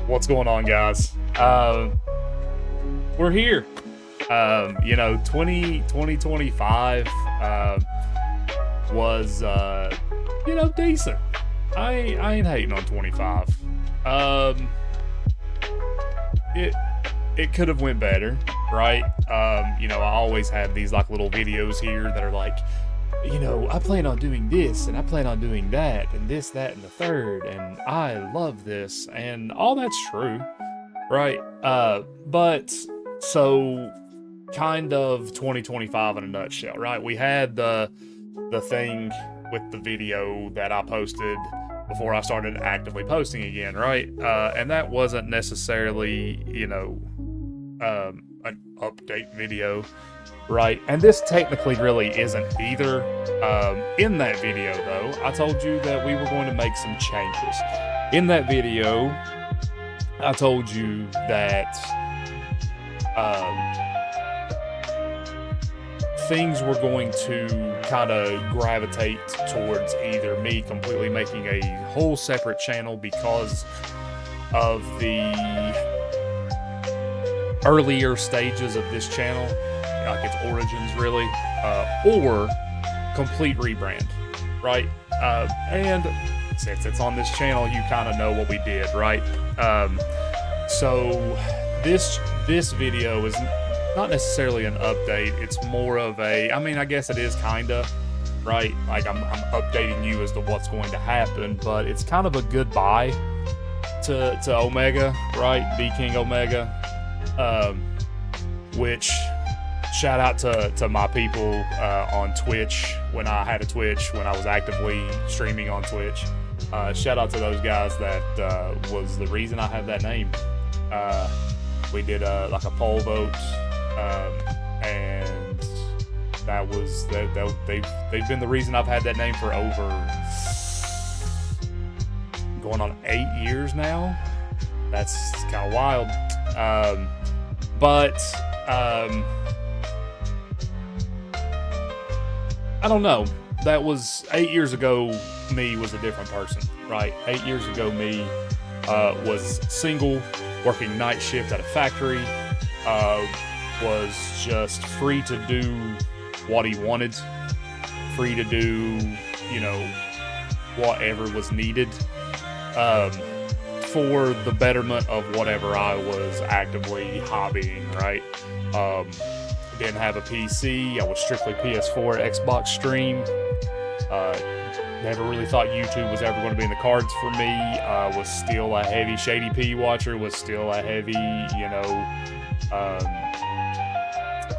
What's going on, guys? We're here. 2025 was, decent. I ain't hating on 25. It could have went better, right? I always have these like little videos here that are like, I plan on doing this and I plan on doing that and this, that, and the third, and I love this, and all that's true, right? But so kind of 2025 in a nutshell, right? We had the thing with the video that I posted before I started actively posting again, right? And that wasn't necessarily, an update video, right? And this technically really isn't either. In that video, though, I told you that we were going to make some changes. In that video, I told you that things were going to kind of gravitate towards either me completely making a whole separate channel because of the earlier stages of this channel, like its origins really, or complete rebrand, right? And since it's on this channel, you kind of know what we did, right? So this video is not necessarily an update. It's more of a, I guess it is kinda, right? Like I'm updating you as to what's going to happen, but it's kind of a goodbye to Omega, right? The King Omega. Which shout out to my people on Twitch when I had a Twitch, when I was actively streaming on Twitch. Shout out to those guys that was the reason I have that name. We did like a poll vote, and that was they've been the reason I've had that name for over going on 8 years now. That's kind of wild. But I don't know. That was 8 years ago. Me was a different person, right? 8 years ago, me was single, working night shift at a factory, was just free to do what he wanted, free to do, whatever was needed, for the betterment of whatever I was actively hobbying, right? Didn't have a PC. I was strictly PS4, Xbox stream. Never really thought YouTube was ever going to be in the cards for me. Was still a heavy Shady P watcher, was still a heavy,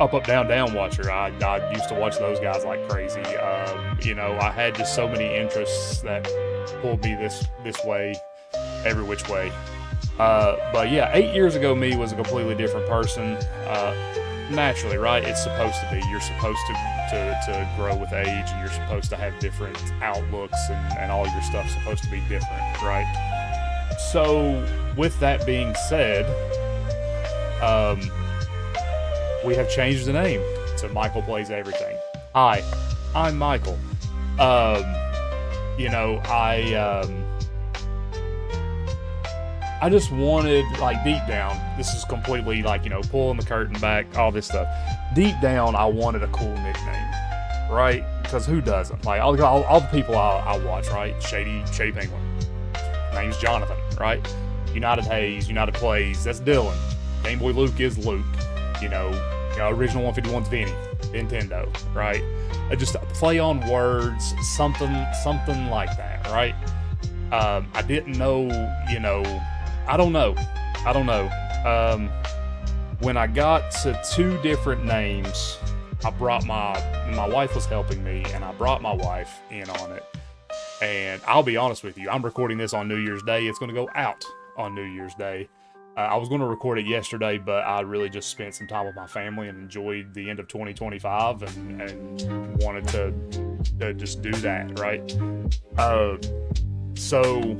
up, down, down watcher. I used to watch those guys like crazy. I had just so many interests that pulled me this way, every which way. But yeah, 8 years ago, me was a completely different person. Naturally, right? It's supposed to be. You're supposed to grow with age, and you're supposed to have different outlooks, and all your stuff's supposed to be different, right? So, with that being said, we have changed the name to Michael Plays Everything. Hi, I'm Michael. I just wanted, like, deep down, this is completely, like, pulling the curtain back, all this stuff. Deep down, I wanted a cool nickname, right? Because who doesn't? Like, all the people I watch, right? Shady Penguin. Name's Jonathan, right? United Hayes, United Plays, that's Dylan. Game Boy Luke is Luke. Original 151's Vinny. Nintendo, right? Just a play on words, something like that, right? I didn't know, I don't know. When I got to 2 different names, I brought my wife was helping me, and I brought my wife in on it. And I'll be honest with you, I'm recording this on New Year's Day. It's going to go out on New Year's Day. I was going to record it yesterday, but I really just spent some time with my family and enjoyed the end of 2025 and wanted to just do that, right? So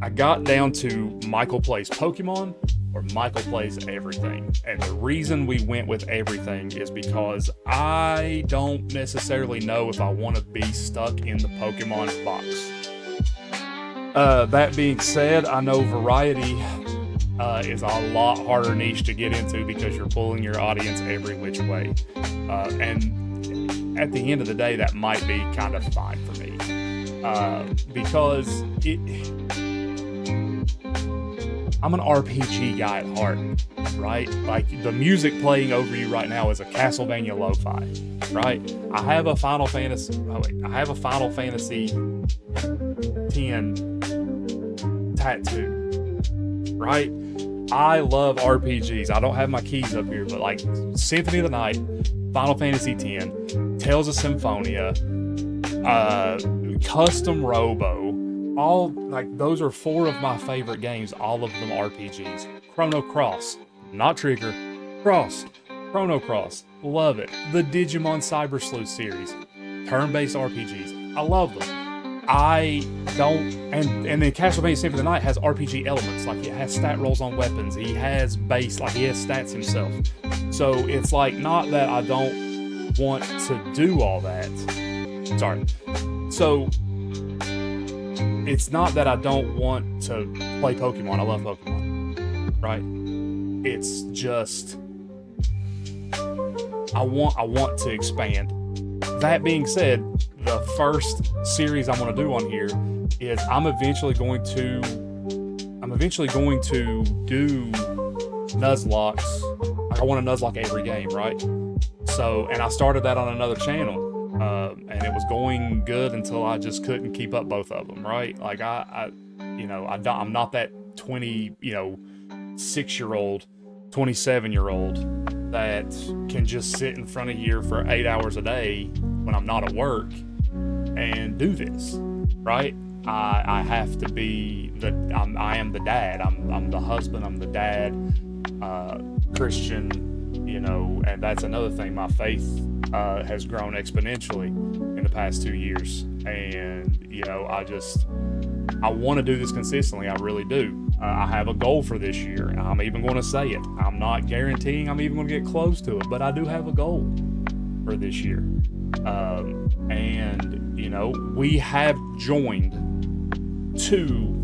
I got down to Michael Plays Pokemon or Michael Plays Everything. And the reason we went with everything is because I don't necessarily know if I want to be stuck in the Pokemon box. That being said, I know variety is a lot harder niche to get into because you're pulling your audience every which way. And at the end of the day, that might be kind of fine for me. Because I'm an RPG guy at heart, right? Like, the music playing over you right now is a Castlevania lo-fi, right? I have a Final Fantasy 10 tattoo, right? I love RPGs. I don't have my keys up here, but like Symphony of the Night, Final Fantasy 10, Tales of Symphonia, Custom Robo, all, like, those are 4 of my favorite games, all of them RPGs. Chrono Cross, not Trigger, Cross, Chrono Cross, love it. The Digimon Cyber Sleuth series, turn-based RPGs, I love them. I don't, and then Castlevania Symphony of the Night has RPG elements, like it has stat rolls on weapons, he has base, like he has stats himself. So it's like, not that I don't want to do all that. Sorry. So it's not that I don't want to play Pokemon. I love Pokemon, right? It's just I want to expand. That being said, the first series I'm going to do on here is I'm eventually going to do Nuzlocke. Like, I want to Nuzlocke every game, right? So, and I started that on another channel. And it was going good until I just couldn't keep up both of them, right? Like, I'm not that 6-year-old, 27-year-old that can just sit in front of you for 8 hours a day when I'm not at work and do this, right? I have to be I am the dad. I'm the husband. I'm the dad. Christian, and that's another thing. My faith has grown exponentially in the past 2 years, and I want to do this consistently. I really do. I have a goal for this year. I'm even going to say it. I'm not guaranteeing I'm even going to get close to it, but I do have a goal for this year. And we have joined 2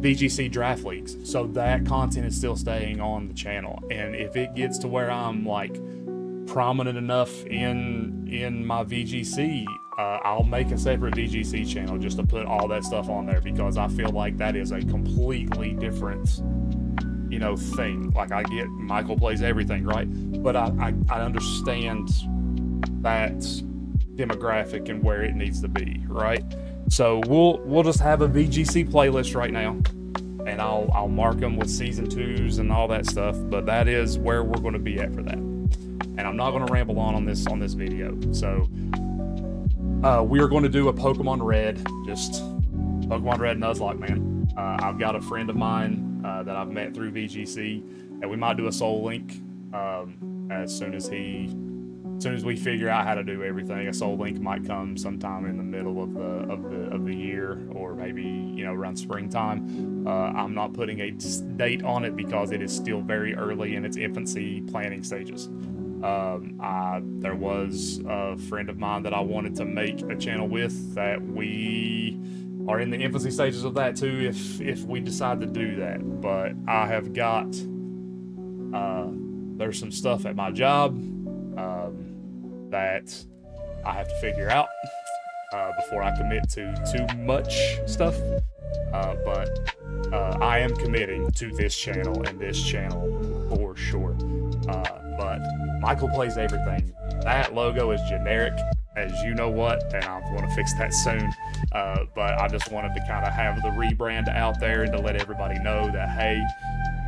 VGC draft leagues, so that content is still staying on the channel. And if it gets to where I'm like prominent enough in my VGC, I'll make a separate VGC channel just to put all that stuff on there, because I feel like that is a completely different thing. Like, I get Michael plays everything, right? But I understand that demographic and where it needs to be, right? So we'll just have a VGC playlist right now, and I'll mark them with season 2s and all that stuff. But that is where we're going to be at for that. And I'm not going to ramble on this video. So we are going to do a Pokemon Red, just Pokemon Red Nuzlocke, man. I've got a friend of mine that I've met through VGC, and we might do a Soul Link as soon as we figure out how to do everything. A Soul Link might come sometime in the middle of the year, or maybe around springtime. I'm not putting a date on it because it is still very early in its infancy planning stages. There was a friend of mine that I wanted to make a channel with that we are in the infancy stages of that too, if we decide to do that. But I have got there's some stuff at my job that I have to figure out before I commit to too much stuff. But I am committing to this channel and this channel for sure. But Michael plays everything. That logo is generic, as you know what, and I want to fix that soon. But I just wanted to kind of have the rebrand out there and to let everybody know that, hey,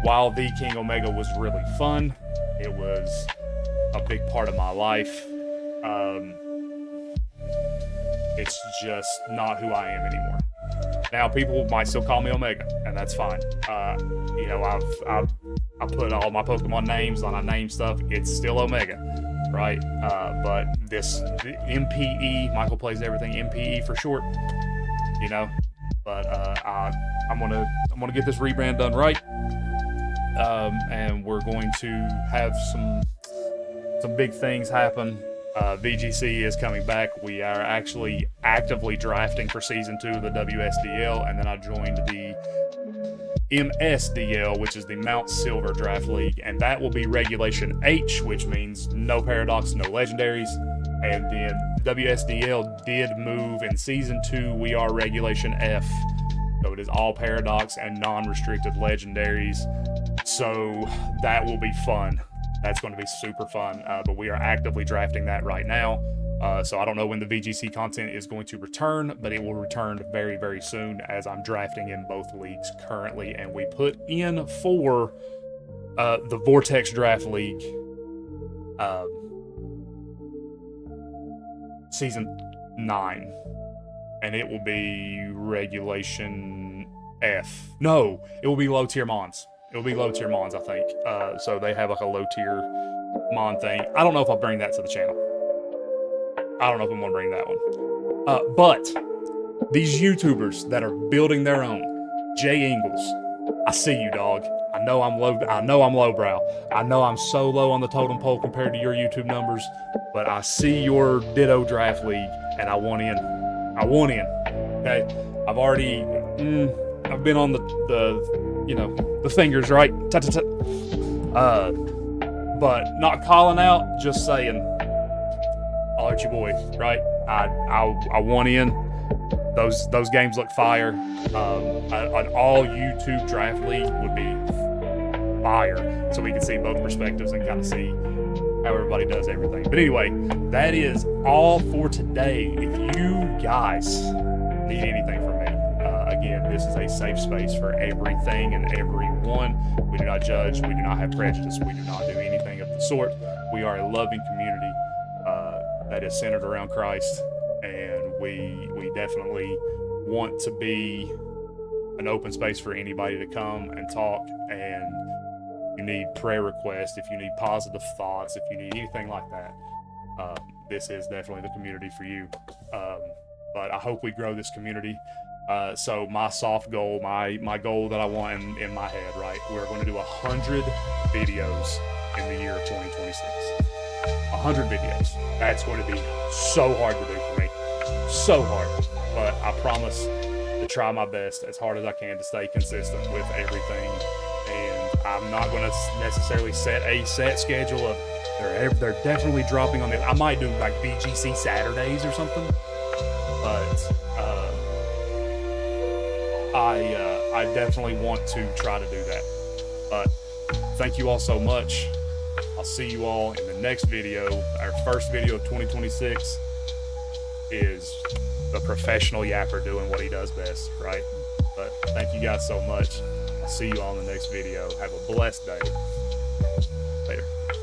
while the King Omega was really fun, it was a big part of my life. It's just not who I am anymore. Now, people might still call me Omega, and that's fine. I put all my Pokemon names on a name stuff. It's still Omega, right? But this MPE, Michael plays everything, MPE for short, But I'm gonna get this rebrand done right, and we're going to have some big things happen VGC is coming back. We are actually actively drafting for season 2 of the WSDL, and then I joined the MSDL, which is the Mount Silver Draft League, and that will be Regulation H, which means no Paradox, no Legendaries. And then WSDL did move in season 2. We are Regulation F, so it is all Paradox and non-restricted Legendaries. So that will be fun. That's going to be super fun, but we are actively drafting that right now. So I don't know when the VGC content is going to return, but it will return very, very soon as I'm drafting in both leagues currently. And we put in for the Vortex Draft League season 9. And it will be Regulation F. No, it will be low tier Mons. It'll be low tier Mons, I think. So they have like a low tier Mon thing. I don't know if I'll bring that to the channel. I don't know if I'm gonna bring that one. But these YouTubers that are building their own, Jay Ingles, I see you, dog. I know I'm lowbrow. I know I'm so low on the totem pole compared to your YouTube numbers, but I see your Ditto Draft League, and I want in. I want in. Okay, I've already, I've been on the fingers, right? But not calling out, just saying. I'll hurt your boy, right? I want in. Those games look fire. An all YouTube draft league would be fire, so we can see both perspectives and kind of see how everybody does everything. But anyway, that is all for today. If you guys need anything from me, again, this is a safe space for everything and everyone. We do not judge. We do not have prejudice. We do not do anything of the sort. We are a loving community that is centered around Christ, and we definitely want to be an open space for anybody to come and talk. And if you need prayer requests, if you need positive thoughts, if you need anything like that, this is definitely the community for you. But I hope we grow this community. So my soft goal, my goal that I want in my head, right? We're going to do 100 videos in the year of 2026. 100 videos. That's going to be so hard to do for me. So hard. But I promise to try my best as hard as I can to stay consistent with everything. And I'm not going to necessarily set a set schedule of they're definitely dropping on it. I might do like VGC Saturdays or something. But I definitely want to try to do that. But thank you all so much. I'll see you all in the next video. Our first video of 2026 is the professional yapper doing what he does best, right? But thank you guys so much. I'll see you all in the next video. Have a blessed day. Later.